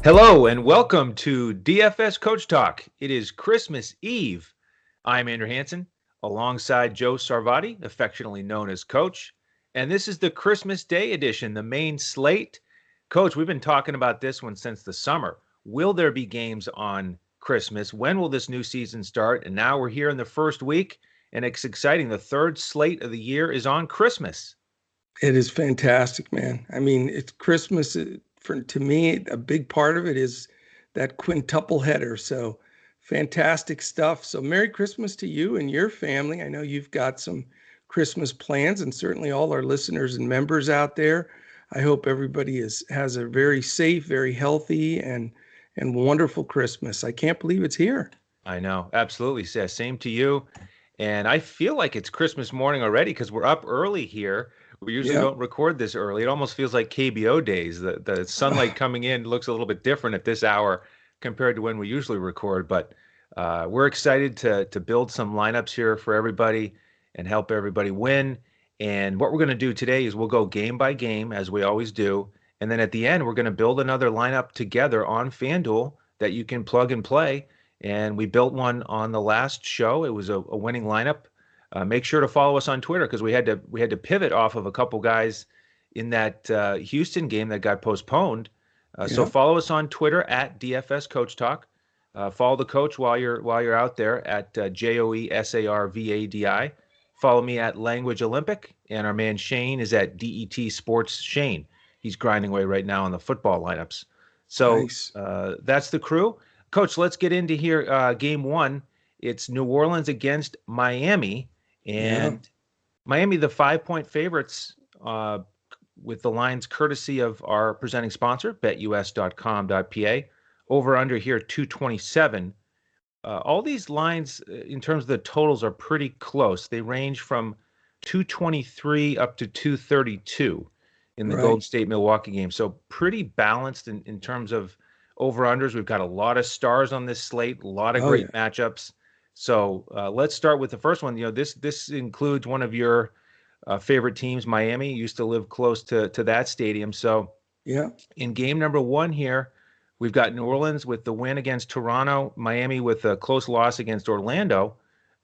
Hello and welcome to DFS Coach Talk. It is Christmas Eve. I'm Andrew Hansen alongside Joe Sarvati, affectionately known as Coach. And this is the Christmas Day edition, the main slate. Coach, we've been talking about this one since the summer. Will there be games on Christmas? When will this new season start? And now we're here in the first week, and it's exciting. The third slate of the year is on Christmas. It is fantastic, man. I mean, it's Christmas. To me, a big part of it is that quintuple header. So fantastic stuff. So Merry Christmas to you and your family. I know you've got some Christmas plans, and certainly all our listeners and members out there. I hope everybody has a very safe, very healthy, and wonderful Christmas. I can't believe it's here. I know. Absolutely. Same to you. And I feel like it's Christmas morning already because we're up early here. We usually don't record this early. It almost feels like KBO days. The sunlight coming in looks a little bit different at this hour compared to when we usually record. But we're excited to build some lineups here for everybody and help everybody win. And what we're going to do today is we'll go game by game, as we always do. And then at the end, we're going to build another lineup together on FanDuel that you can plug and play. And we built one on the last show. It was a winning lineup. Make sure to follow us on Twitter because we had to pivot off of a couple guys in that Houston game that got postponed. So follow us on Twitter at DFS Coach Talk. Follow the coach while you're out there at JOESARVADI. Follow me at Language Olympic, and our man Shane is at DET Sports Shane. He's grinding away right now on the football lineups. So nice. That's the crew. Coach, let's get into here. Game one. It's New Orleans against Miami. And Miami, the 5-point favorites with the lines courtesy of our presenting sponsor, BetUS.com.pa. Over under here, 227. All these lines, in terms of the totals, are pretty close. They range from 223 up to 232 in the Golden State-Milwaukee game. So pretty balanced in terms of over-unders. We've got a lot of stars on this slate, a lot of great matchups. So let's start with the first one. You know, this includes one of your favorite teams, Miami. You used to live close to that stadium. So in game number one here, we've got New Orleans with the win against Toronto, Miami with a close loss against Orlando.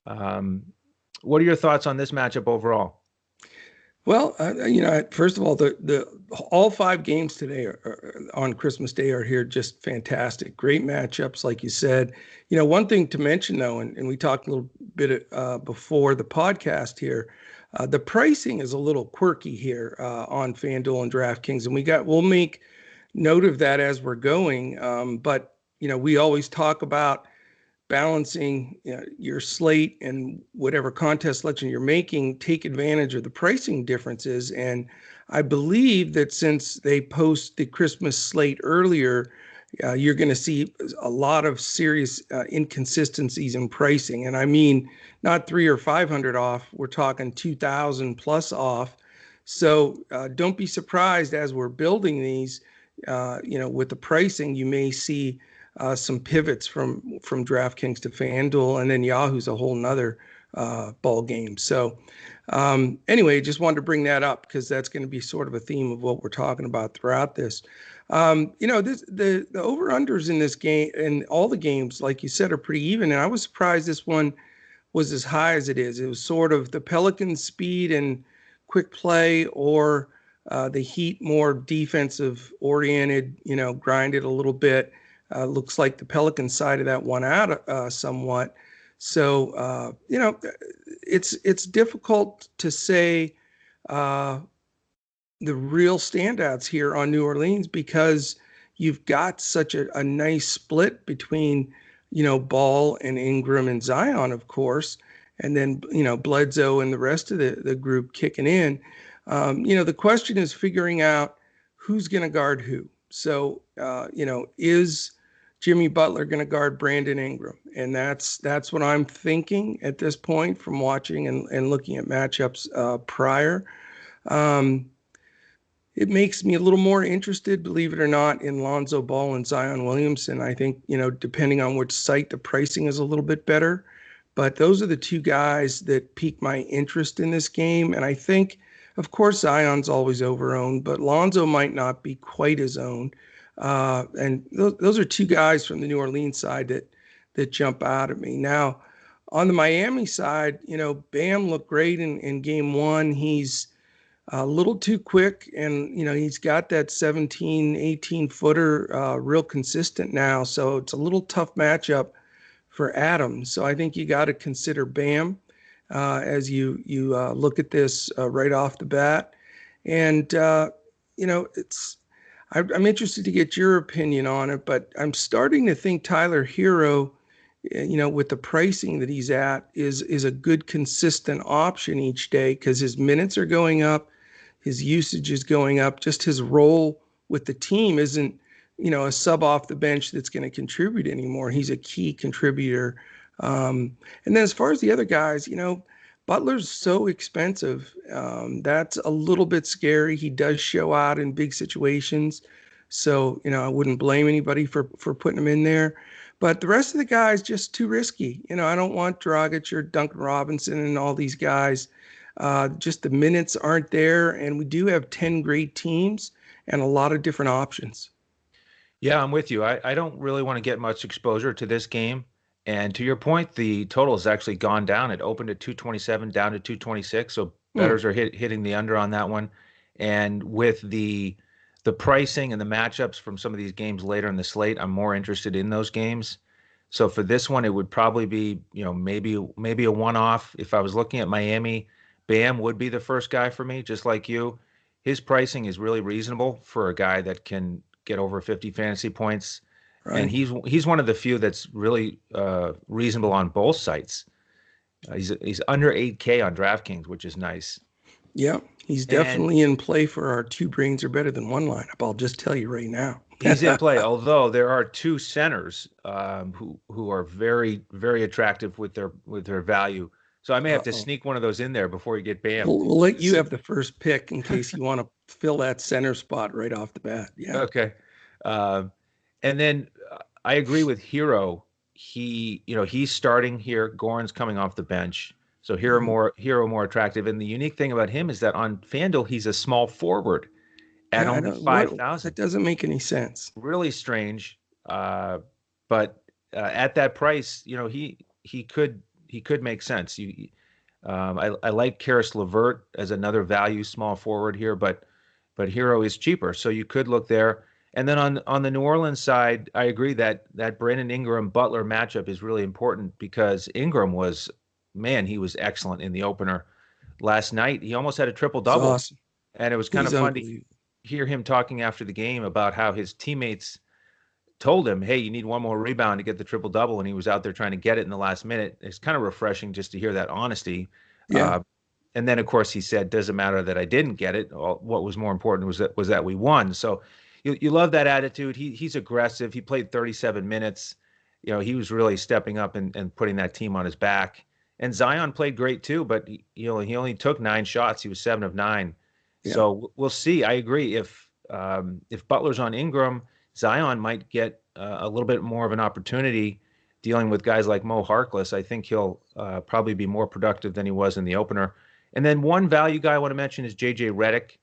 What are your thoughts on this matchup overall? Well, first of all, the all 5 games today on Christmas Day are here just fantastic. Great matchups, like you said. You know, one thing to mention, though, and we talked a little bit before the podcast here, the pricing is a little quirky here on FanDuel and Draftkings, and we'll make note of that as we're going. But, you know, we always talk about balancing your slate and whatever contest selection you're making, take advantage of the pricing differences. And I believe that since they post the Christmas slate earlier, you're going to see a lot of serious inconsistencies in pricing. And I mean, not 300 or 500 off, we're talking 2,000 plus off. So don't be surprised as we're building these, with the pricing, you may see some pivots from DraftKings to FanDuel, and then Yahoo's a whole nother ball game. So anyway, just wanted to bring that up because that's going to be sort of a theme of what we're talking about throughout this. The over-unders in this game and all the games, like you said, are pretty even. And I was surprised this one was as high as it is. It was sort of the Pelicans' speed and quick play, or the Heat more defensive oriented, grinded a little bit. Looks like the Pelican side of that won out somewhat. So, it's difficult to say the real standouts here on New Orleans because you've got such a nice split between, Ball and Ingram and Zion, of course, and then, Bledsoe and the rest of the group kicking in. The question is figuring out who's going to guard who. So, is Jimmy Butler going to guard Brandon Ingram? And that's what I'm thinking at this point from watching and looking at matchups prior. It makes me a little more interested, believe it or not, in Lonzo Ball and Zion Williamson. I think, depending on which site, the pricing is a little bit better. But those are the two guys that pique my interest in this game. And I think, of course, Zion's always over-owned, but Lonzo might not be quite as owned. And those are two guys from the New Orleans side that jump out at me. Now, on the Miami side, Bam looked great in game one. He's a little too quick, and he's got that 17, 18 footer real consistent now. So it's a little tough matchup for Adams. So I think you got to consider Bam as you look at this right off the bat. And I'm interested to get your opinion on it, but I'm starting to think Tyler Hero, with the pricing that he's at, is a good consistent option each day because his minutes are going up, his usage is going up, just his role with the team isn't, a sub off the bench that's going to contribute anymore. He's a key contributor. And then as far as the other guys, Butler's so expensive. That's a little bit scary. He does show out in big situations. So, I wouldn't blame anybody for putting him in there. But the rest of the guys just too risky. I don't want Dragic or Duncan Robinson and all these guys. Just the minutes aren't there. And we do have 10 great teams and a lot of different options. Yeah, I'm with you. I don't really want to get much exposure to this game. And to your point, the total has actually gone down. It opened at 227, down to 226. So bettors are hitting the under on that one. And with the pricing and the matchups from some of these games later in the slate, I'm more interested in those games. So for this one, it would probably be, maybe a one-off. If I was looking at Miami, Bam would be the first guy for me, just like you. His pricing is really reasonable for a guy that can get over 50 fantasy points. Right. And he's one of the few that's really reasonable on both sites. He's under 8K on DraftKings, which is nice. Yeah, he's definitely in play for our two brains are better than one lineup. I'll just tell you right now. He's in play, although there are two centers who are very, very attractive with their value. So I may have to sneak one of those in there before you get Bam. We'll let you have the first pick in case you want to fill that center spot right off the bat. Yeah. Okay. And then I agree with Hero. He's starting here. Goran's coming off the bench. So Hero more attractive. And the unique thing about him is that on FanDuel, he's a small forward at only 5,000. That doesn't make any sense. Really strange. But at that price, he could make sense. I like Karis LeVert as another value small forward here, but Hero is cheaper. So you could look there. And then on the New Orleans side, I agree that Brandon Ingram Butler matchup is really important because Ingram was excellent in the opener last night. He almost had a triple-double. Awesome. And it was kind of fun to hear him talking after the game about how his teammates told him, hey, you need one more rebound to get the triple-double, and he was out there trying to get it in the last minute. It's kind of refreshing just to hear that honesty. Yeah. And then, of course, he said, doesn't matter that I didn't get it. What was more important was that we won. So you love that attitude. He's aggressive. He played 37 minutes. He was really stepping up and putting that team on his back. And Zion played great too, but he only took 9 shots. He was 7 of 9. Yeah. So we'll see. I agree. If Butler's on Ingram, Zion might get a little bit more of an opportunity dealing with guys like Mo Harkless. I think he'll probably be more productive than he was in the opener. And then one value guy I want to mention is JJ Reddick.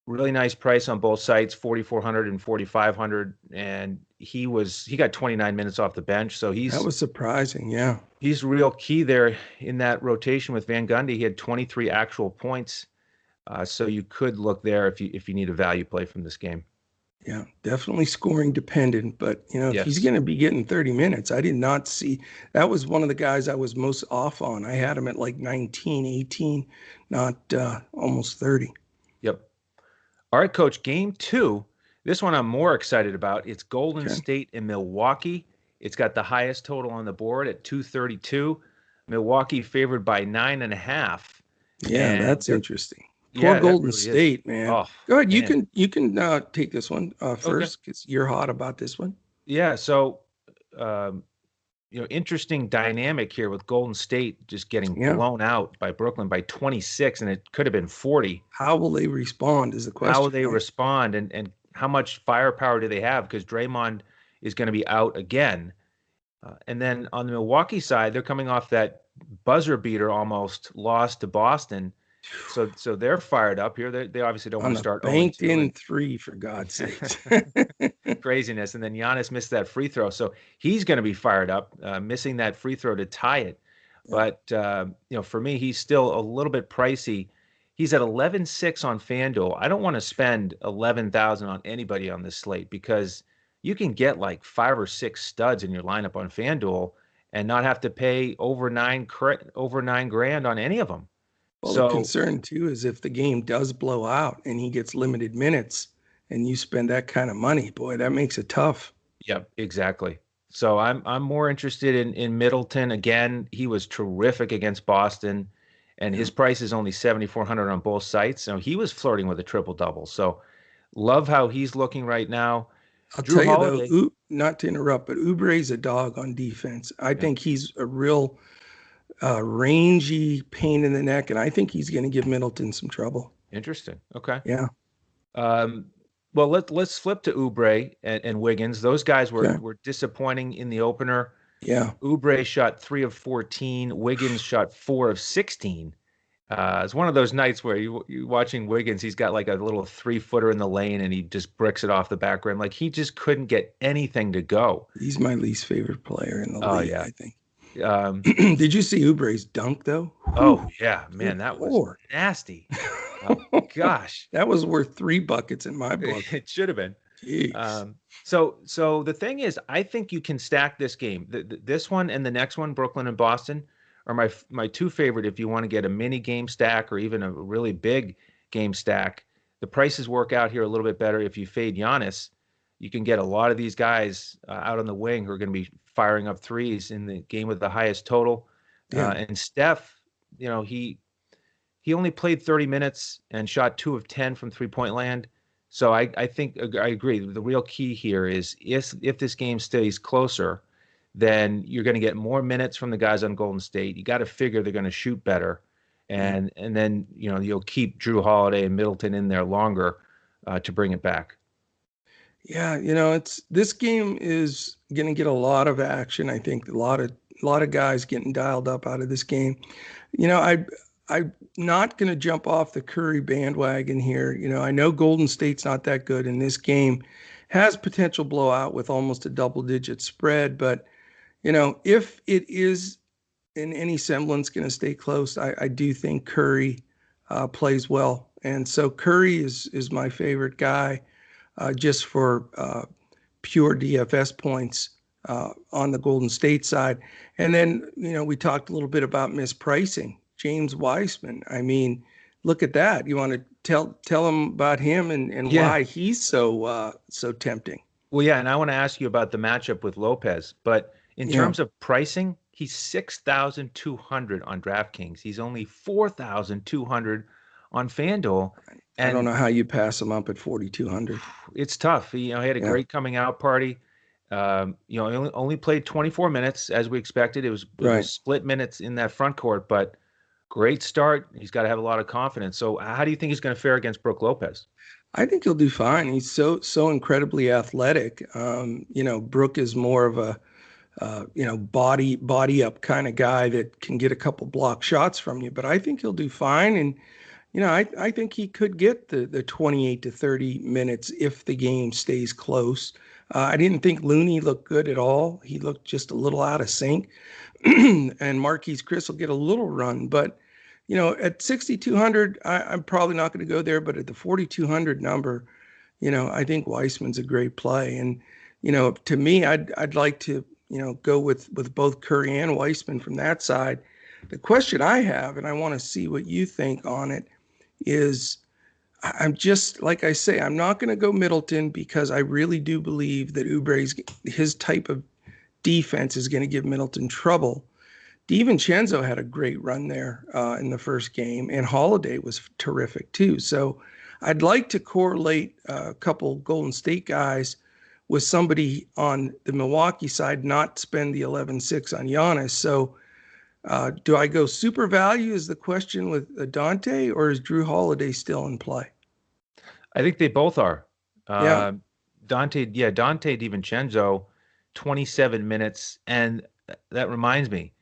Really nice price on both sites, 4,400 and 4,500, and he got 29 minutes off the bench. So that was surprising. Yeah, he's real key there in that rotation with Van Gundy. He had 23 actual points, so you could look there if you need a value play from this game. Yeah, definitely scoring dependent, but if he's going to be getting 30 minutes, I did not see that was one of the guys I was most off on. I had him at like 19, 18, not almost 30. Yep. All right, Coach, game 2. This one I'm more excited about. It's Golden State and Milwaukee. It's got the highest total on the board at 232. Milwaukee favored by 9.5. Yeah, that's interesting. Poor Golden State, man. Oh, go ahead. Man. You can take this one first because you're hot about this one. Yeah. So, interesting dynamic here with Golden State just getting blown out by Brooklyn by 26, and it could have been 40. How will they respond is the question. How will they respond, and how much firepower do they have? Because Draymond is going to be out again. And then on the Milwaukee side, they're coming off that buzzer beater almost loss to Boston. So they're fired up here. They obviously don't want to start banked 0-2 in 3, for God's sakes. Craziness. And then Giannis missed that free throw. So he's going to be fired up, missing that free throw to tie it. Yeah. But, for me, he's still a little bit pricey. He's at 11.6 on FanDuel. I don't want to spend 11,000 on anybody on this slate because you can get like 5 or 6 studs in your lineup on FanDuel and not have to pay over $9,000 on any of them. Well, the concern too is if the game does blow out and he gets limited minutes and you spend that kind of money, boy, that makes it tough. Yep, exactly. So I'm more interested in Middleton. Again, he was terrific against Boston, and his price is only 7,400 on both sites. So he was flirting with a triple-double. So love how he's looking right now. I'll tell you though, not to interrupt, but Oubre's a dog on defense. I think he's a real rangy pain in the neck, and I think he's going to give Middleton some trouble. Interesting. Okay. Yeah. Well, let's flip to Oubre and Wiggins. Those guys were disappointing in the opener. Yeah. Oubre shot 3 of 14. Wiggins shot 4 of 16. It's one of those nights where you're watching Wiggins. He's got like a little 3-footer in the lane, and he just bricks it off the back rim. Like he just couldn't get anything to go. He's my least favorite player in the league, I think. Did you see Oubre's dunk though? Oh yeah, man, that was nasty. Oh, gosh, that was worth 3 buckets in my book. It should have been. So the thing is, I think you can stack this game. This one and the next one, Brooklyn and Boston, are my 2 favorite. If you want to get a mini game stack or even a really big game stack, the prices work out here a little bit better. If you fade Giannis, you can get a lot of these guys out on the wing who are going to be firing up threes in the game with the highest total. And Steph, he only played 30 minutes and shot 2 of 10 from 3-point land. So I think I agree. The real key here is if this game stays closer, then you're going to get more minutes from the guys on Golden State. You got to figure they're going to shoot better. And then, you'll keep Drew Holiday and Middleton in there longer to bring it back. Yeah, this game is going to get a lot of action. I think a lot of guys getting dialed up out of this game. I'm not going to jump off the Curry bandwagon here. I know Golden State's not that good, and this game has potential blowout with almost a double-digit spread. But if it is in any semblance going to stay close, I do think Curry plays well, and so Curry is my favorite guy. Just for pure DFS points on the Golden State side. And then, we talked a little bit about mispricing. James Weisman. I mean, look at that. You want to tell them about him and why he's so tempting. Well, yeah, and I want to ask you about the matchup with Lopez. But in terms of pricing, he's 6,200 on DraftKings. He's only 4,200 on FanDuel. And I don't know how you pass him up at 4,200. It's tough. He had a great coming out party. He only played 24 minutes as we expected. It was split minutes in that front court, but great start. He's got to have a lot of confidence. So how do you think he's going to fare against Brook Lopez? I think he'll do fine. He's so incredibly athletic. Brook is more of a body up kind of guy that can get a couple block shots from you, but I think he'll do fine. And I think he could get the 28 to 30 minutes if the game stays close. I didn't think Looney looked good at all. He looked just a little out of sync. And Marquise Chris will get a little run. But, at 6,200, I'm probably not going to go there. But at the 4,200 number, I think Weisman's a great play. And, to me, I'd like to, go with both Curry and Weisman from that side. The question I have, and I want to see what you think on it, is I'm just, like I say, I'm not going to go Middleton because I really do believe that his type of defense is going to give Middleton trouble. DiVincenzo had a great run there in the first game, and Holiday was terrific too. So I'd like to correlate a couple Golden State guys with somebody on the Milwaukee side, not spend the 11.6 on Giannis. So do I go super value is the question with Dante, or is Drew Holiday still in play? I think they both are. Dante DiVincenzo, 27 minutes. And that reminds me,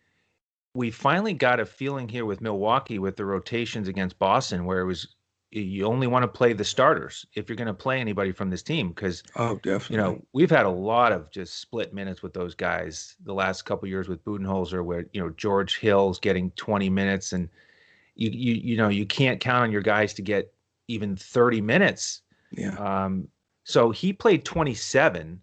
we finally got a feeling here with Milwaukee with the rotations against Boston, where it was you only want to play the starters if you're going to play anybody from this team, because definitely, we've had a lot of just split minutes with those guys the last couple of years with Budenholzer, where George Hill's getting 20 minutes, and you can't count on your guys to get even 30 minutes. Yeah. So he played 27,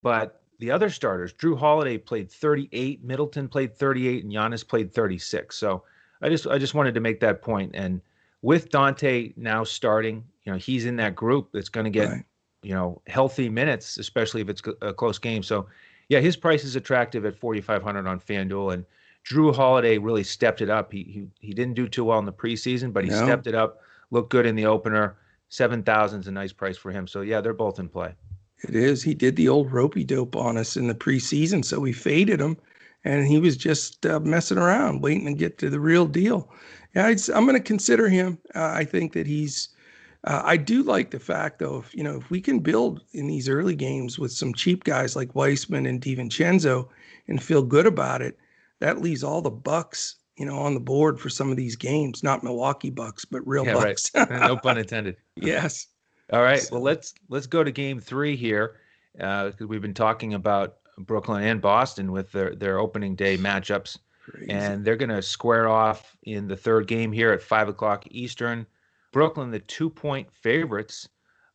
but the other starters, Drew Holiday played 38, Middleton played 38, and Giannis played 36. So I just wanted to make that point. And with Dante now starting, he's in that group that's going to get right. Healthy minutes, especially if it's a close game. So yeah, his price is attractive at 4,500 on FanDuel, and Drew Holiday really stepped it up. He didn't do too well in the preseason, but he stepped it up, looked good in the opener. 7,000 is a nice price for him. So yeah, they're both in play. It is. He did the old ropey dope on us in the preseason, so we faded him, and he was just messing around, waiting to get to the real deal. Yeah, I'm going to consider him. I think that he's. I do like the fact, though, if we can build in these early games with some cheap guys like Weisman and DiVincenzo and feel good about it, that leaves all the bucks, on the board for some of these games. Not Milwaukee Bucks, but real bucks. Right. No pun intended. Yes. All right. Well, let's go to game 3 here, because we've been talking about Brooklyn and Boston with their opening day matchups. Crazy. And they're going to square off in the third game here at 5:00 Eastern. Brooklyn, the 2-point favorites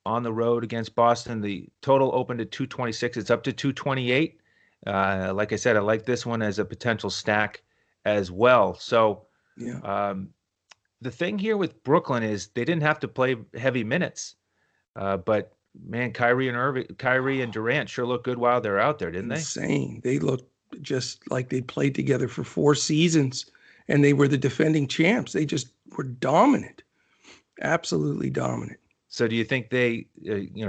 on the road against Boston. The total opened at 226. It's up to 228. Like I said, I like this one as a potential stack as well. So the thing here with Brooklyn is they didn't have to play heavy minutes. But man, Kyrie and Durant sure look good while they're out there, didn't they? Insane. They looked just like they played together for 4 seasons, and they were the defending champs. They just were dominant, absolutely dominant. So, do you think they,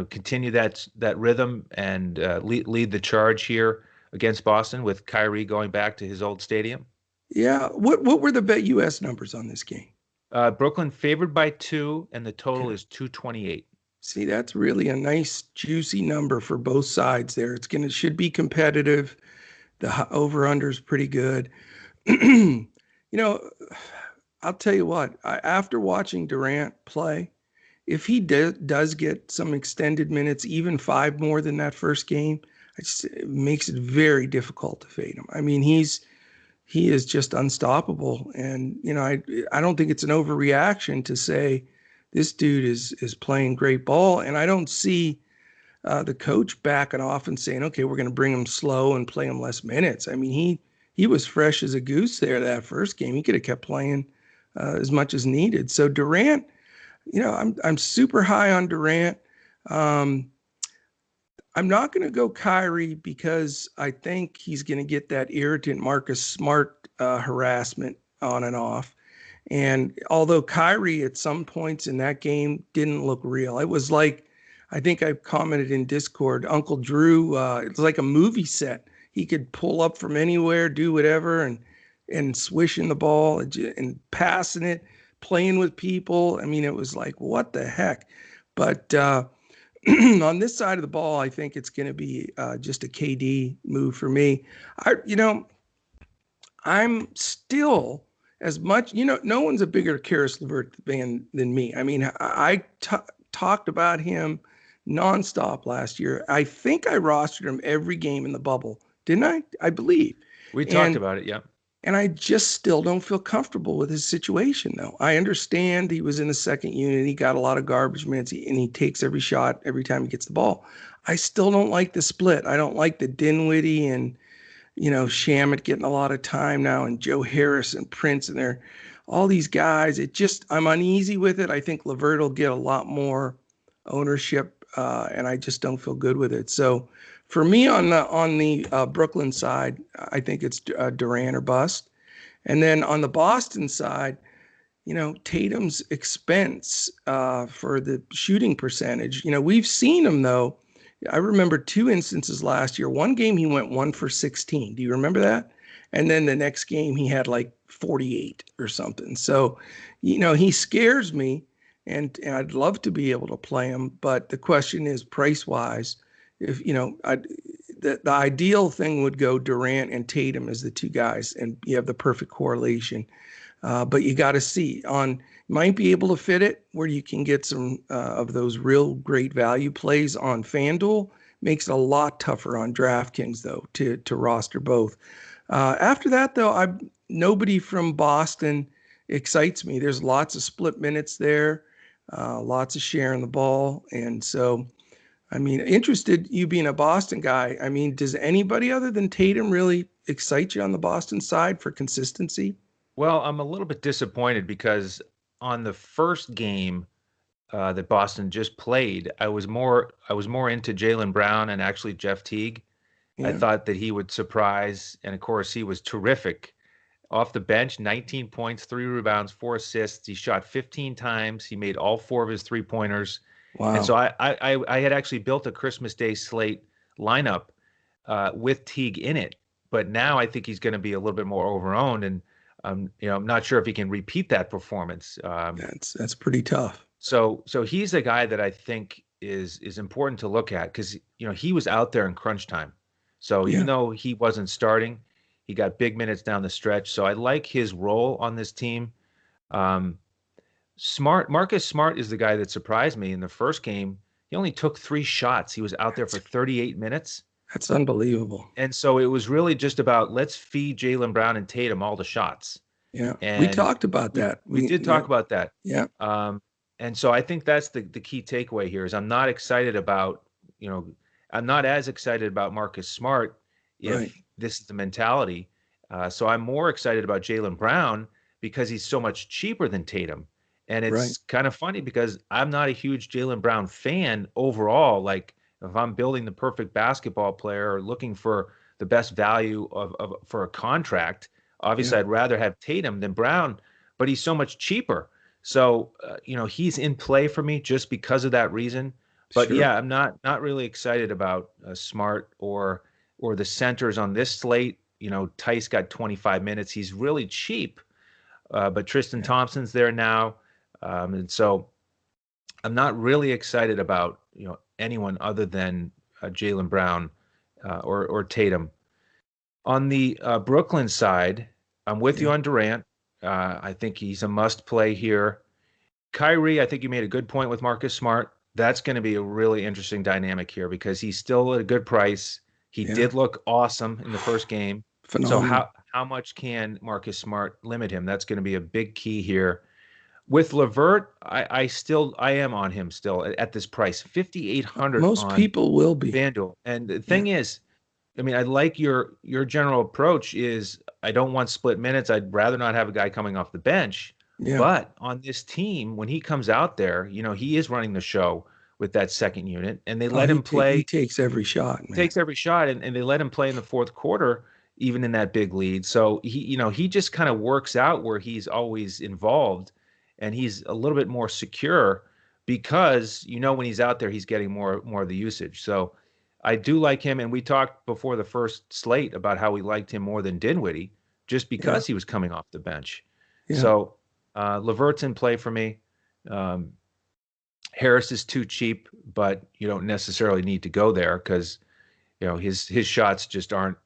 continue that rhythm and lead the charge here against Boston with Kyrie going back to his old stadium? Yeah. What were the BetUS numbers on this game? Brooklyn favored by 2, and the total is 228. See, that's really a nice, juicy number for both sides there. Should be competitive. The over-under is pretty good. I'll tell you what, after watching Durant play, if he does get some extended minutes, even 5 more than that first game, it makes it very difficult to fade him. I mean, he is just unstoppable. And, I don't think it's an overreaction to say, this dude is playing great ball, and I don't see the coach backing off and saying, okay, we're going to bring him slow and play him less minutes. I mean, he was fresh as a goose there that first game. He could have kept playing as much as needed. So Durant, I'm super high on Durant. I'm not going to go Kyrie because I think he's going to get that irritant Marcus Smart harassment on and off. And although Kyrie at some points in that game didn't look real, it was like, I think I commented in Discord, Uncle Drew, it was like a movie set. He could pull up from anywhere, do whatever, and swishing the ball and passing it, playing with people. I mean, it was like, what the heck? But on this side of the ball, I think it's going to be just a KD move for me. I'm still... as much, no one's a bigger Karis LeVert fan than me. I mean, I talked about him nonstop last year. I think I rostered him every game in the bubble, didn't I? I believe. We talked about it, yeah. And I just still don't feel comfortable with his situation, though. I understand he was in the second unit. He got a lot of garbage minutes, and he takes every shot every time he gets the ball. I still don't like the split. I don't like the Dinwiddie and Shamet getting a lot of time now, and Joe Harris and Prince, and they're all these guys. I'm uneasy with it. I think LeVert will get a lot more ownership, and I just don't feel good with it. So for me on the Brooklyn side, I think it's Durant or bust. And then on the Boston side, Tatum's expense for the shooting percentage. We've seen him though. I remember 2 instances last year. One game he went 1 for 16. Do you remember that? And then the next game he had like 48 or something. So, he scares me, and I'd love to be able to play him. But the question is price wise, if the ideal thing would go Durant and Tatum as the two guys, and you have the perfect correlation. But you got to see might be able to fit it where you can get some of those real great value plays on FanDuel. Makes it a lot tougher on DraftKings though to roster both. After that though, nobody from Boston excites me. There's lots of split minutes there, lots of sharing the ball, and so. I mean, interested, you being a Boston guy, I mean, does anybody other than Tatum really excite you on the Boston side for consistency? Well, I'm a little bit disappointed because on the first game that Boston just played, I was more into Jaylen Brown and actually Jeff Teague. Yeah. I thought that he would surprise, and of course, he was terrific. Off the bench, 19 points, 3 rebounds, 4 assists. He shot 15 times. He made all 4 of his three-pointers. Wow. And so I had actually built a Christmas Day Slate lineup with Teague in it, but now I think he's going to be a little bit more overowned, and I'm not sure if he can repeat that performance. That's pretty tough. So he's a guy that I think is important to look at because he was out there in crunch time. So even though he wasn't starting, he got big minutes down the stretch. So I like his role on this team. Marcus Smart is the guy that surprised me in the first game. He only took 3 shots. He was out there for 38 minutes. That's unbelievable. And so it was really just about let's feed Jaylen Brown and Tatum all the shots. Yeah, and we talked about that. We did talk about that. Yeah. And so I think that's the key takeaway here is I'm not excited about, I'm not as excited about Marcus Smart if this is the mentality. So I'm more excited about Jaylen Brown because he's so much cheaper than Tatum. And it's kind of funny because I'm not a huge Jaylen Brown fan overall. Like if I'm building the perfect basketball player or looking for the best value for a contract, obviously I'd rather have Tatum than Brown, but he's so much cheaper. So, he's in play for me just because of that reason. But yeah, I'm not really excited about Smart or the centers on this slate. Tice got 25 minutes. He's really cheap, but Tristan Thompson's there now. And so I'm not really excited about, anyone other than Jaylen Brown or Tatum. On the Brooklyn side, I'm with you on Durant. I think he's a must play here. Kyrie, I think you made a good point with Marcus Smart. That's going to be a really interesting dynamic here because he's still at a good price. He did look awesome in the first game. Phenomenal. So how much can Marcus Smart limit him? That's going to be a big key here. With LeVert, I am on him still at this price, 5,800. Most people will be. FanDuel. And the thing is, I mean, I like your general approach is I don't want split minutes. I'd rather not have a guy coming off the bench. Yeah. But on this team, when he comes out there, he is running the show with that second unit, and they let him play. He takes every shot. Man. Takes every shot, and they let him play in the fourth quarter, even in that big lead. So he just kind of works out where he's always involved. And he's a little bit more secure because, when he's out there, he's getting more of the usage. So I do like him. And we talked before the first slate about how we liked him more than Dinwiddie just because he was coming off the bench. Yeah. So LeVert's in play for me. Harris is too cheap, but you don't necessarily need to go there because, his shots just aren't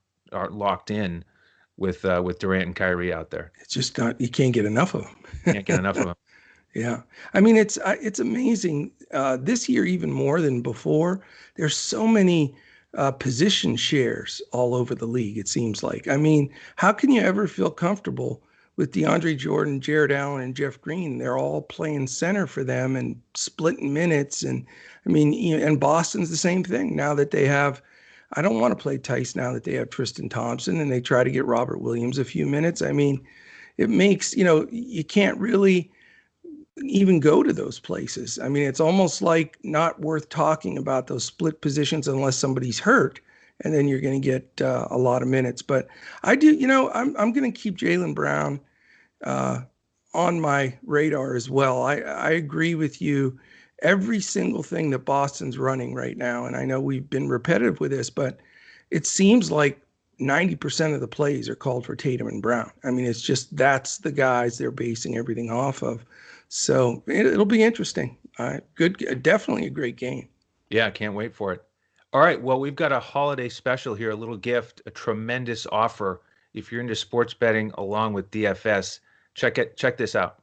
locked in with Durant and Kyrie out there. It's just not, you can't get enough of them. Can't get enough of them. Yeah. I mean, it's amazing. This year, even more than before, there's so many position shares all over the league, it seems like. I mean, how can you ever feel comfortable with DeAndre Jordan, Jared Allen, and Jeff Green? They're all playing center for them and splitting minutes. And I mean, and Boston's the same thing now that they have, I don't want to play Tice now that they have Tristan Thompson and they try to get Robert Williams a few minutes. I mean, it makes, you can't really even go to those places. I mean, it's almost like not worth talking about those split positions unless somebody's hurt, and then you're going to get a lot of minutes. But I do, I'm going to keep Jaylen Brown on my radar as well. I agree with you. Every single thing that Boston's running right now, and I know we've been repetitive with this, but it seems like 90% of the plays are called for Tatum and Brown. I mean, it's just that's the guys they're basing everything off of. So it'll be interesting. Good, definitely a great game. Yeah, I can't wait for it. All right. Well, we've got a holiday special here, a little gift, a tremendous offer. If you're into sports betting along with DFS, check this out.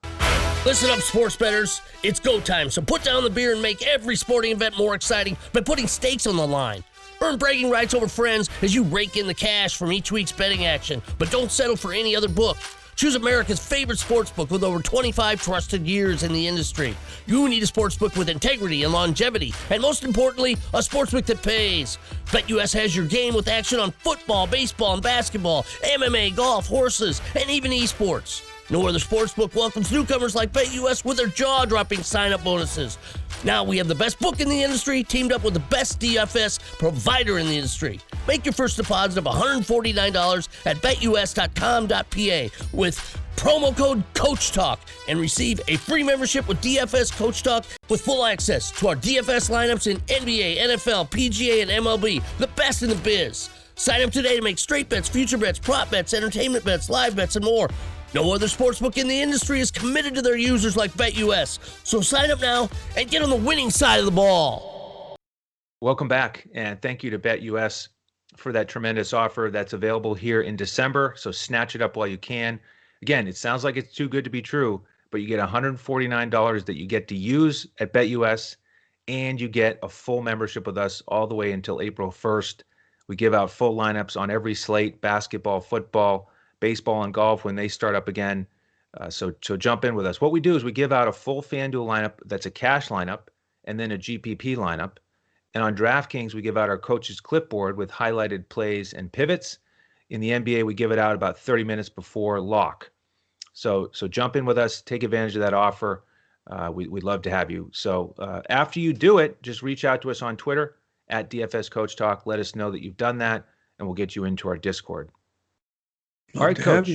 Listen up, sports bettors. It's go time, so put down the beer and make every sporting event more exciting by putting stakes on the line. Earn bragging rights over friends as you rake in the cash from each week's betting action, but don't settle for any other book. Choose America's favorite sportsbook with over 25 trusted years in the industry. You need a sportsbook with integrity and longevity, and most importantly, a sportsbook that pays. BetUS has your game with action on football, baseball, and basketball, MMA, golf, horses, and even esports. No other sportsbook welcomes newcomers like BetUS with their jaw-dropping sign-up bonuses. Now we have the best book in the industry teamed up with the best DFS provider in the industry. Make your first deposit of $149 at betus.com.pa with promo code Coach Talk and receive a free membership with DFS Coach Talk with full access to our DFS lineups in NBA, NFL, PGA, and MLB, the best in the biz. Sign up today to make straight bets, future bets, prop bets, entertainment bets, live bets, and more. No other sportsbook in the industry is committed to their users like BetUS. So sign up now and get on the winning side of the ball. Welcome back, and thank you to BetUS for that tremendous offer that's available here in December. So snatch it up while you can. Again, it sounds like it's too good to be true, but you get $149 that you get to use at BetUS, and you get a full membership with us all the way until April 1st. We give out full lineups on every slate: basketball, football, baseball, and golf when they start up again. So jump in with us. What we do is we give out a full FanDuel lineup that's a cash lineup and then a GPP lineup. And on DraftKings, we give out our coach's clipboard with highlighted plays and pivots. In the NBA, we give it out about 30 minutes before lock. So jump in with us, take advantage of that offer. We'd love to have you. So after you do it, just reach out to us on Twitter at DFS Coach Talk. Let us know that you've done that, and we'll get you into our Discord. All right, Coach.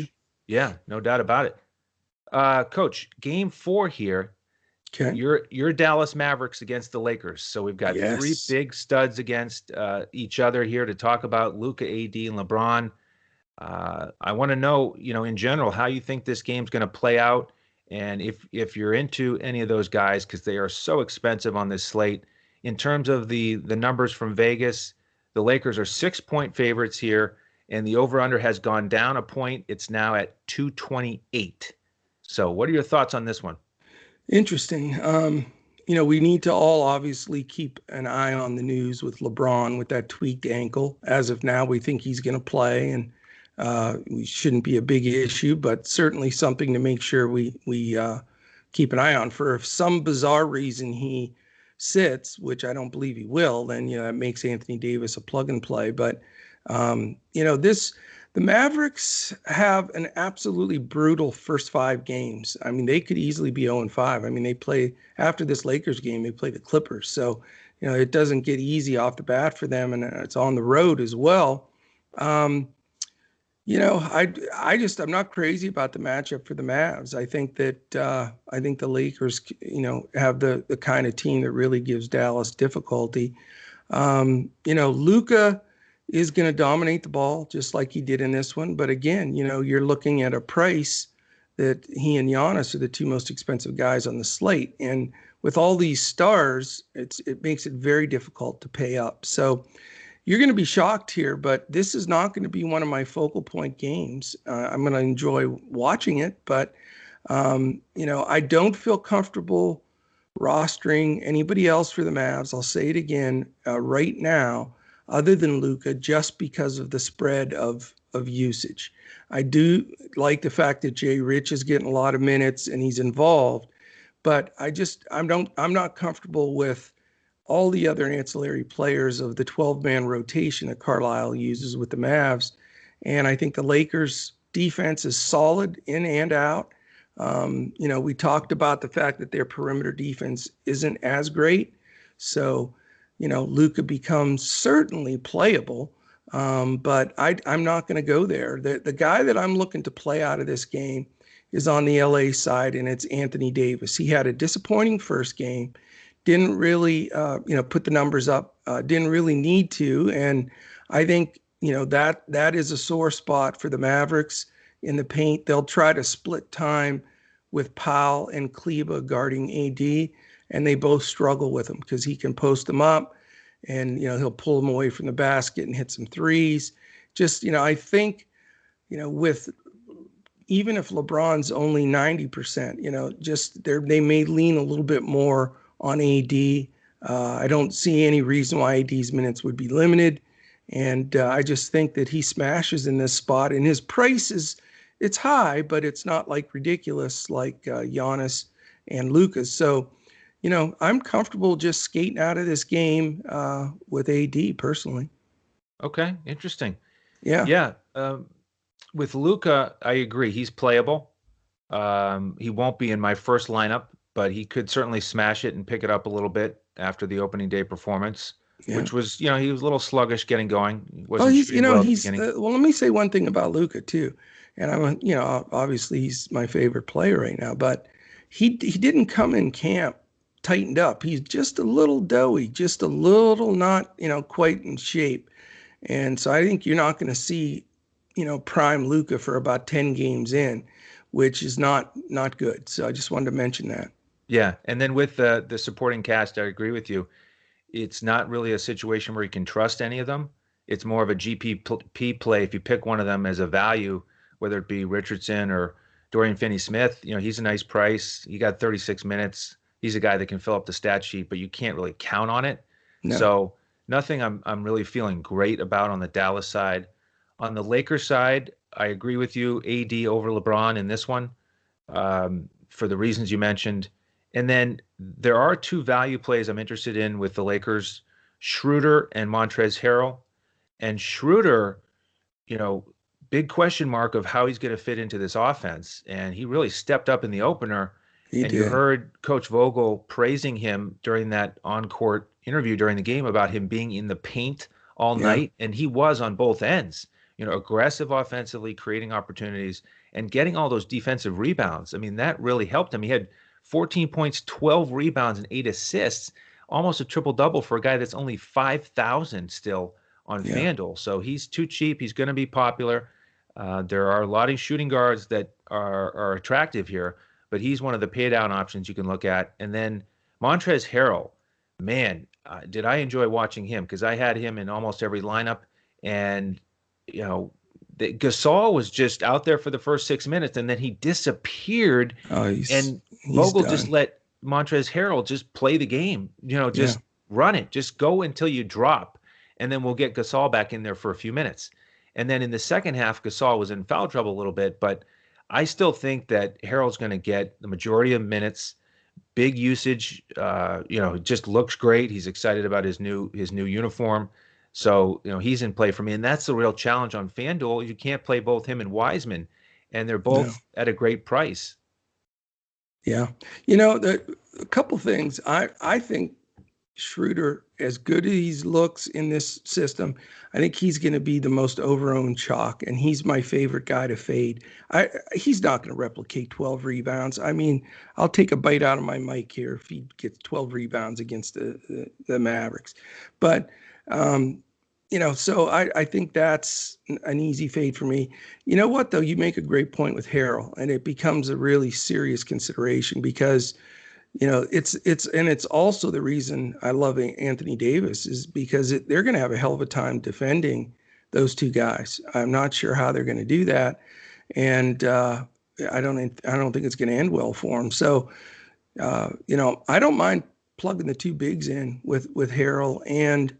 Yeah, no doubt about it. Coach, game 4 here. Okay. Your Dallas Mavericks against the Lakers. So we've got three big studs against each other here to talk about: Luka, AD, and LeBron. I want to know, in general, how you think this game's going to play out, and if you're into any of those guys, because they are so expensive on this slate. In terms of the numbers from Vegas, the Lakers are 6-point favorites here, and the over-under has gone down a point. It's now at 228. So what are your thoughts on this one? Interesting. We need to all obviously keep an eye on the news with LeBron with that tweaked ankle. As of now, we think he's going to play, and we shouldn't be a big issue, but certainly something to make sure we keep an eye on. For if some bizarre reason he sits, which I don't believe he will, then that makes Anthony Davis a plug and play. But the Mavericks have an absolutely brutal first 5 games. I mean, they could easily be 0-5. I mean, they play after this Lakers game, they play the Clippers. So, it doesn't get easy off the bat for them, and it's on the road as well. I'm not crazy about the matchup for the Mavs. I think that the Lakers, have the kind of team that really gives Dallas difficulty. Luka is going to dominate the ball just like he did in this one. But again, you're looking at a price that he and Giannis are the 2 most expensive guys on the slate. And with all these stars, it makes it very difficult to pay up. So you're going to be shocked here, but this is not going to be one of my focal point games. I'm going to enjoy watching it, but, I don't feel comfortable rostering anybody else for the Mavs. I'll say it again right now, other than Luka, just because of the spread of usage. I do like the fact that Jay Rich is getting a lot of minutes and he's involved, but I'm not comfortable with all the other ancillary players of the 12-man rotation that Carlisle uses with the Mavs. And I think the Lakers defense is solid in and out. We talked about the fact that their perimeter defense isn't as great. So, Luka becomes certainly playable, but I'm not going to go there. The guy that I'm looking to play out of this game is on the LA side, and it's Anthony Davis. He had a disappointing first game, didn't really, put the numbers up, didn't really need to. And I think, that is a sore spot for the Mavericks in the paint. They'll try to split time with Powell and Kleba guarding AD. And they both struggle with him because he can post them up. and, he'll pull them away from the basket and hit some threes. Just, I think, with even if LeBron's only 90%, just they may lean a little bit more on AD. I don't see any reason why AD's minutes would be limited. And I just think that he smashes in this spot, and his price it's high, but it's not like ridiculous like Giannis and Luka's. So, I'm comfortable just skating out of this game with AD personally. Okay, interesting. Yeah. With Luka, I agree. He's playable. He won't be in my first lineup, but he could certainly smash it and pick it up a little bit after the opening day performance, which was, he was a little sluggish getting going. Well, let me say one thing about Luka too. And I'm, obviously he's my favorite player right now, but he didn't come in camp tightened up. He's just a little doughy, just a little not, quite in shape. And so I think you're not going to see, prime Luka for about 10 games in, which is not good. So I just wanted to mention that. Yeah. And then with the supporting cast, I agree with you. It's not really a situation where you can trust any of them. It's more of a GPP play. If you pick one of them as a value, whether it be Richardson or Dorian Finney-Smith, he's a nice price. He got 36 minutes. He's a guy that can fill up the stat sheet, but you can't really count on it. No. So nothing I'm really feeling great about on the Dallas side. On the Lakers side, I agree with you, AD over LeBron in this one for the reasons you mentioned. And then there are two value plays I'm interested in with the Lakers, Schroeder and Montrezl Harrell. And Schroeder, big question mark of how he's going to fit into this offense. And he really stepped up in the opener. You heard Coach Vogel praising him during that on-court interview during the game about him being in the paint all night. And he was on both ends, aggressive offensively, creating opportunities and getting all those defensive rebounds. I mean, that really helped him. He had 14 points, 12 rebounds, and 8 assists, almost a triple-double for a guy that's only 5,000 still on FanDuel. So he's too cheap. He's going to be popular. There are a lot of shooting guards that are attractive here, but he's one of the pay-down options you can look at. And then Montrezl Harrell, man, did I enjoy watching him, because I had him in almost every lineup. And, Gasol was just out there for the first 6 minutes, and then he disappeared. And Vogel just let Montrezl Harrell just play the game, run it, just go until you drop. And then we'll get Gasol back in there for a few minutes. And then in the second half, Gasol was in foul trouble a little bit, but I still think that Harrell's going to get the majority of minutes, big usage. Just looks great. He's excited about his new uniform. So, he's in play for me. And that's the real challenge on FanDuel. You can't play both him and Weisman, and they're both at a great price. Yeah. A couple things. I think Schroeder, as good as he looks in this system, I think he's going to be the most over-owned chalk, and he's my favorite guy to fade. He's not going to replicate 12 rebounds. I mean, I'll take a bite out of my mic here if he gets 12 rebounds against the Mavericks. But, so I think that's an easy fade for me. You know what, though? You make a great point with Harrell, and it becomes a really serious consideration because – it's also the reason I love Anthony Davis is because they're going to have a hell of a time defending those two guys. I'm not sure how they're going to do that, and I don't think it's going to end well for them. So, I don't mind plugging the two bigs in with Harrell and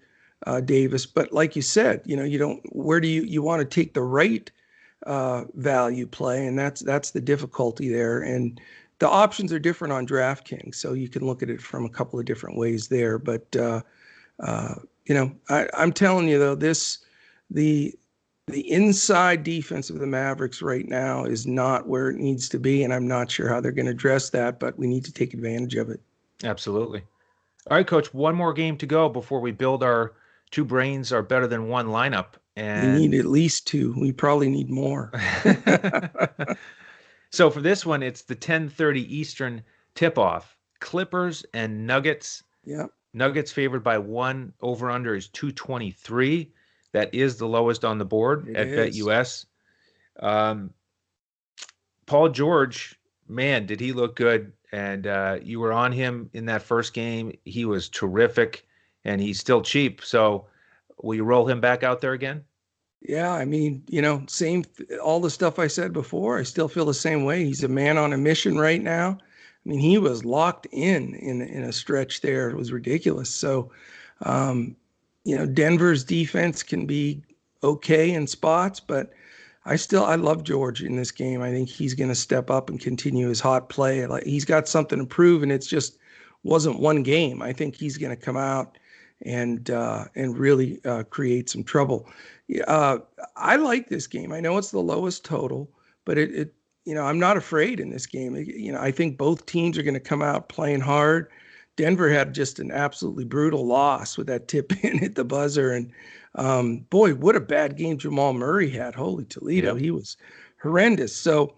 Davis, but like you said, you don't. Where do you want to take the right value play, and that's the difficulty there. And the options are different on DraftKings, so you can look at it from a couple of different ways there. But I'm telling you though, the inside defense of the Mavericks right now is not where it needs to be, and I'm not sure how they're going to address that. But we need to take advantage of it. Absolutely. All right, Coach. One more game to go before we build our two brains are better than one lineup. And we need at least two. We probably need more. So for this one, it's the 10:30 Eastern tip-off. Clippers and Nuggets. Yeah. Nuggets favored by 1. Over-under is 223. That is the lowest on the board at BetUS. Paul George, man, did he look good. And you were on him in that first game. He was terrific. and he's still cheap. So will you roll him back out there again? Yeah, I mean, all the stuff I said before, I still feel the same way. He's a man on a mission right now. I mean, he was locked in a stretch there. It was ridiculous. So, Denver's defense can be okay in spots, but I love George in this game. I think he's going to step up and continue his hot play. Like, he's got something to prove, and it's just wasn't one game. I think he's going to come out and really create some trouble. I like this game. I know it's the lowest total, but I'm not afraid in this game. I think both teams are going to come out playing hard. Denver had just an absolutely brutal loss with that tip in at the buzzer. And boy, what a bad game Jamal Murray had. Holy Toledo. Yep. He was horrendous. So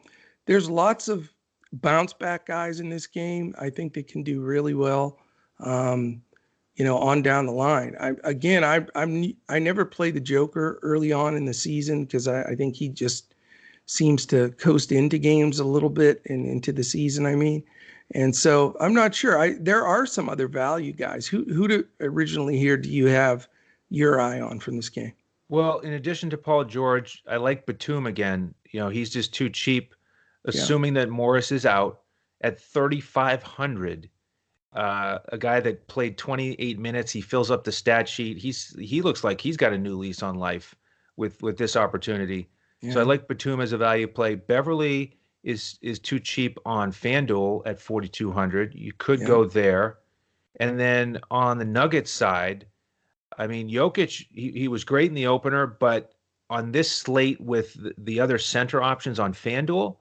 there's lots of bounce back guys in this game. I think they can do really well. On down the line. I never play the Joker early on in the season because I think he just seems to coast into games a little bit and into the season. And so I'm not sure. There are some other value guys. Who originally here do you have your eye on from this game? Well, in addition to Paul George, I like Batum again. He's just too cheap, assuming that Morris is out at 3,500. A guy that played 28 minutes, he fills up the stat sheet. He looks like he's got a new lease on life with this opportunity. Yeah. So I like Batum as a value play. Beverly is too cheap on FanDuel at 4,200. You could go there. And then on the Nuggets side, Jokic, he was great in the opener, but on this slate with the other center options on FanDuel,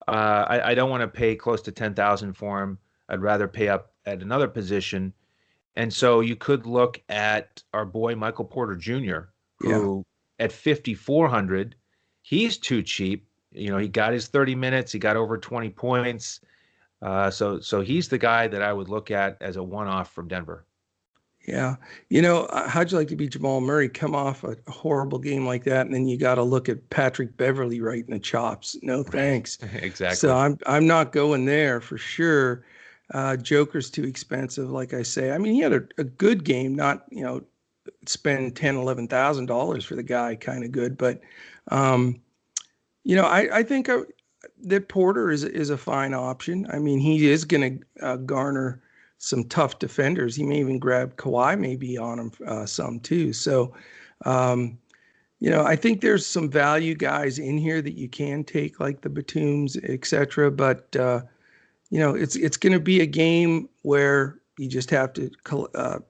I don't want to pay close to 10,000 for him. I'd rather pay up at another position. And so you could look at our boy Michael Porter Jr., who at 5,400, he's too cheap. He got his 30 minutes, he got over 20 points. So he's the guy that I would look at as a one-off from Denver. Yeah. How'd you like to be Jamal Murray, come off a horrible game like that, and then you got to look at Patrick Beverly right in the chops? No, thanks. Exactly. So I'm not going there for sure. Joker's too expensive, like I say. he had a good game, not, spend $10,000, $11,000 for the guy, kind of good. But, I think that Porter is a fine option. He is going to garner some tough defenders. He may even grab Kawhi maybe on him some too. So, I think there's some value guys in here that you can take, like the Batums, et cetera. But, it's going to be a game where you just have to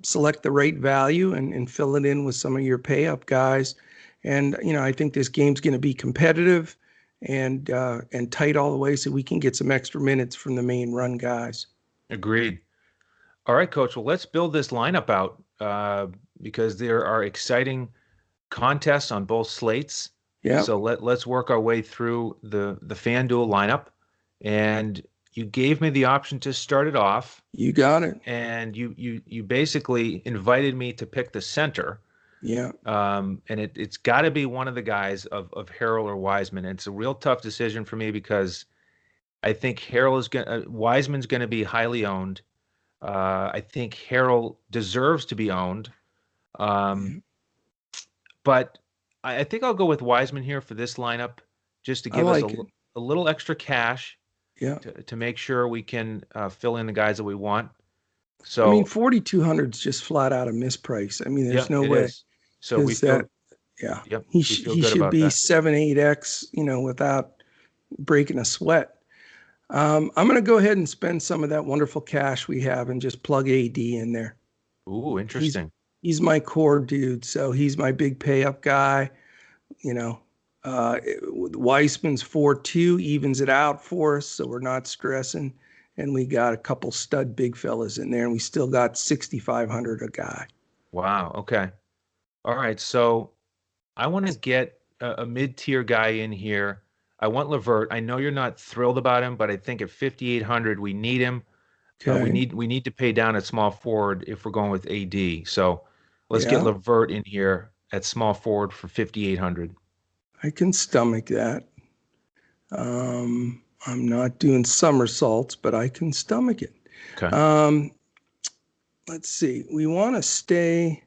select the right value and fill it in with some of your pay up guys. And, I think this game's going to be competitive and tight all the way, so we can get some extra minutes from the main run guys. Agreed. All right, Coach. Well, let's build this lineup out because there are exciting contests on both slates. Yeah. So let's work our way through the FanDuel lineup. And you gave me the option to start it off. You got it. And you basically invited me to pick the center. Yeah. And it's got to be one of the guys of Harrell or Weisman. And it's a real tough decision for me because I think Weisman's going to be highly owned. I think Harrell deserves to be owned. But I think I'll go with Weisman here for this lineup just to give us a little extra cash. Yeah. To make sure we can fill in the guys that we want. So 4,200 is just flat out a misprice. There's no way. Is. So we feel, Yep, he should be 7-8x, without breaking a sweat. I'm going to go ahead and spend some of that wonderful cash we have and just plug AD in there. Ooh, interesting. He's my core dude, so he's my big pay up guy. Weisman's 4-2 evens it out for us, so we're not stressing. And we got a couple stud big fellas in there, and we still got 6,500 a guy. Wow. Okay. All right. So I want to get a mid-tier guy in here. I want LeVert. I know you're not thrilled about him, but I think at 5,800 we need him. Okay. We need to pay down at small forward if we're going with AD. So let's get LeVert in here at small forward for 5,800. I can stomach that. I'm not doing somersaults, but I can stomach it. Okay. let's see. We want to stay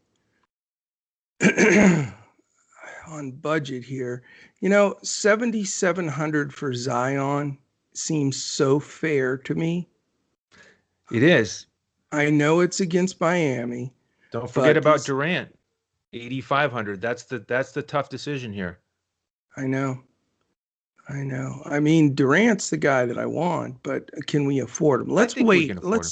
on budget here. 7,700 for Zion seems so fair to me. It is. I know it's against Miami. Don't forget about Durant, 8,500. That's the tough decision here. I know. I mean, Durant's the guy that I want, but can we afford him? Let's wait. All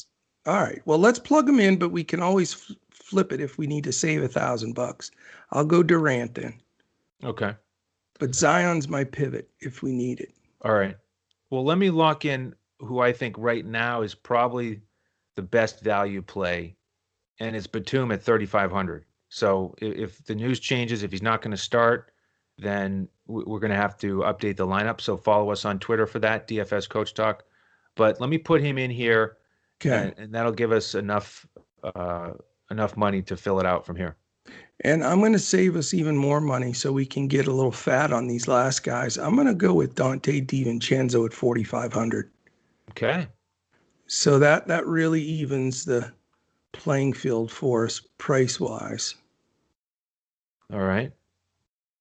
right. Well, let's plug him in, but we can always flip it if we need to save $1,000. I'll go Durant then. Okay. But Zion's my pivot if we need it. All right. Well, let me lock in who I think right now is probably the best value play, and it's Batum at 3,500. So if the news changes, if he's not going to start, then we're going to have to update the lineup. So follow us on Twitter for that, DFS Coach Talk. But let me put him in here, okay, and that'll give us enough money to fill it out from here. And I'm going to save us even more money so we can get a little fat on these last guys. I'm going to go with Dante DiVincenzo at 4,500. Okay. So that really evens the playing field for us price-wise. All right.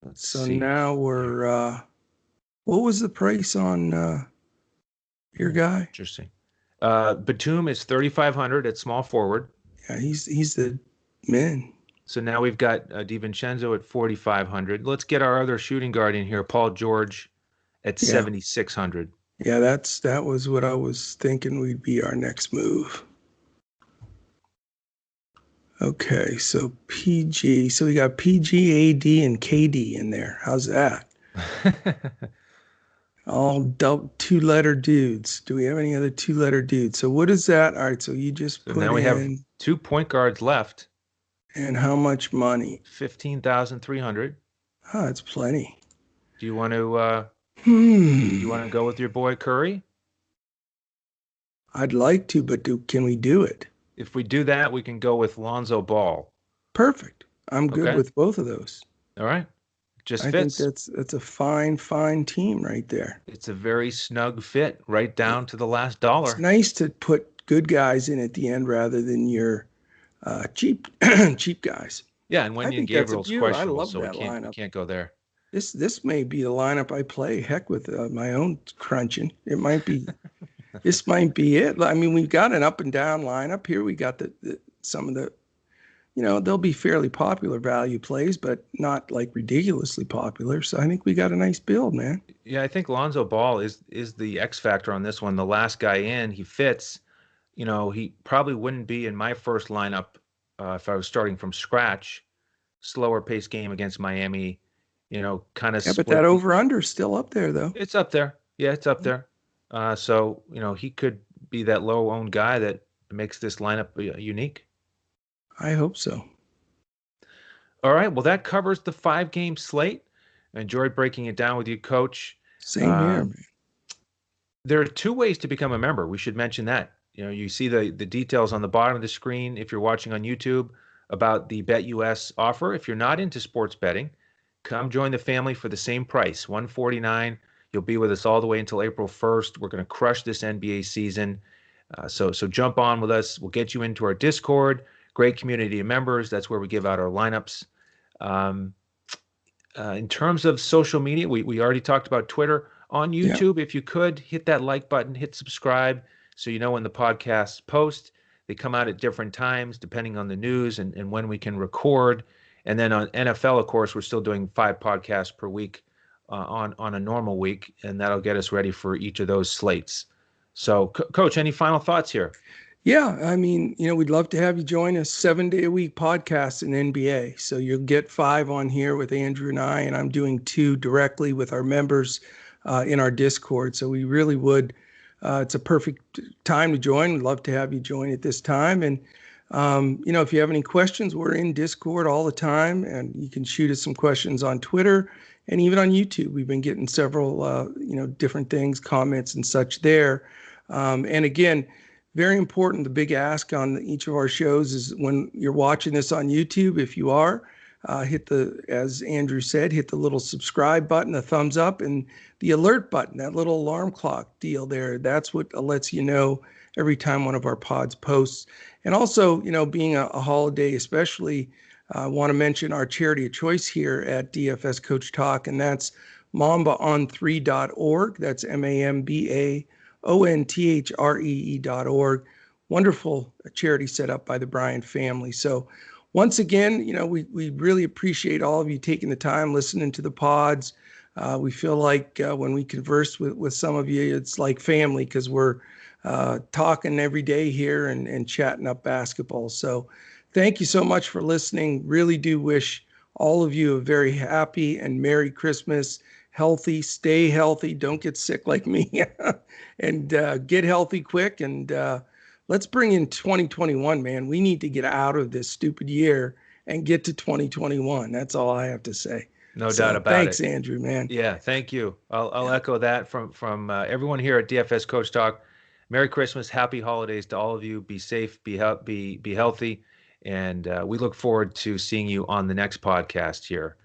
Let's see. Now we're what was the price on your guy? Interesting. Batum is 3,500 at small forward. Yeah, he's the man. So now we've got DiVincenzo at 4,500. Let's get our other shooting guard in here, Paul George, at 7,600. Yeah, that was what I was thinking would be our next move. Okay, so PG. So we got PG, AD, and KD in there. How's that? All two-letter dudes. Do we have any other two-letter dudes? So what is that? All right, so you just put now we have 2 point guards left. And how much money? 15,300. Oh, that's plenty. Do you want to you want to go with your boy Curry? I'd like to, but can we do it? If we do that, we can go with Lonzo Ball. Perfect. I'm good with both of those. All right. Just I fits. think that's a fine team right there. It's a very snug fit right down to the last dollar. It's nice to put good guys in at the end rather than your cheap guys. Yeah, and Wendy and Gabriel's questionable, I love so that we lineup. can't go there. This may be the lineup I play. Heck with my own crunching. It might be. This might be it. I mean, we've got an up and down lineup here. We got some of the, they'll be fairly popular value plays, but not like ridiculously popular. So I think we got a nice build, man. Yeah, I think Lonzo Ball is the X factor on this one. The last guy in, he fits. He probably wouldn't be in my first lineup if I was starting from scratch. Slower paced game against Miami, kind of. Yeah, but that over-under is still up there, though. It's up there. Yeah, it's up there. So, he could be that low-owned guy that makes this lineup unique. I hope so. All right. Well, that covers the 5-game slate. I enjoyed breaking it down with you, Coach. Same here, man. There are 2 ways to become a member. We should mention that. You see the details on the bottom of the screen if you're watching on YouTube about the BetUS offer. If you're not into sports betting, come join the family for the same price, $149. You'll be with us all the way until April 1st. We're going to crush this NBA season. So jump on with us. We'll get you into our Discord. Great community of members. That's where we give out our lineups. In terms of social media, we already talked about Twitter. On YouTube, if you could, hit that like button, hit subscribe, so when the podcasts post. They come out at different times depending on the news and when we can record. And then on NFL, of course, we're still doing 5 podcasts per week on a normal week, and that'll get us ready for each of those slates. So, Coach, any final thoughts here? Yeah, I mean, we'd love to have you join us 7-day-a-week podcast in NBA. So you'll get 5 on here with Andrew and I, and I'm doing 2 directly with our members in our Discord. So we really would. It's a perfect time to join. We'd love to have you join at this time. And, if you have any questions, we're in Discord all the time, and you can shoot us some questions on Twitter and even on YouTube. We've been getting several, different things, comments and such there. And again, very important, the big ask on each of our shows is when you're watching this on YouTube, if you are, as Andrew said, hit the little subscribe button, the thumbs up, and the alert button, that little alarm clock deal there. That's what lets you know every time one of our pods posts. And also, being a holiday, especially, I want to mention our charity of choice here at DFS Coach Talk, and that's mambaon3.org. That's MAMBAONTHREE.org. Wonderful charity set up by the Bryan family. So once again, we really appreciate all of you taking the time, listening to the pods. We feel like when we converse with some of you, it's like family because we're talking every day here and chatting up basketball. So thank you so much for listening. Really do wish all of you a very happy and Merry Christmas. Healthy, stay healthy. Don't get sick like me and get healthy quick. And let's bring in 2021, man. We need to get out of this stupid year and get to 2021. That's all I have to say. No doubt about it. Thanks, Andrew, man. Yeah, thank you. I'll echo that from everyone here at DFS Coach Talk. Merry Christmas, happy holidays to all of you. Be safe, be healthy, and we look forward to seeing you on the next podcast here.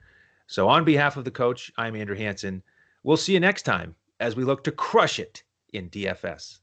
So on behalf of the coach, I'm Andrew Hansen. We'll see you next time as we look to crush it in DFS.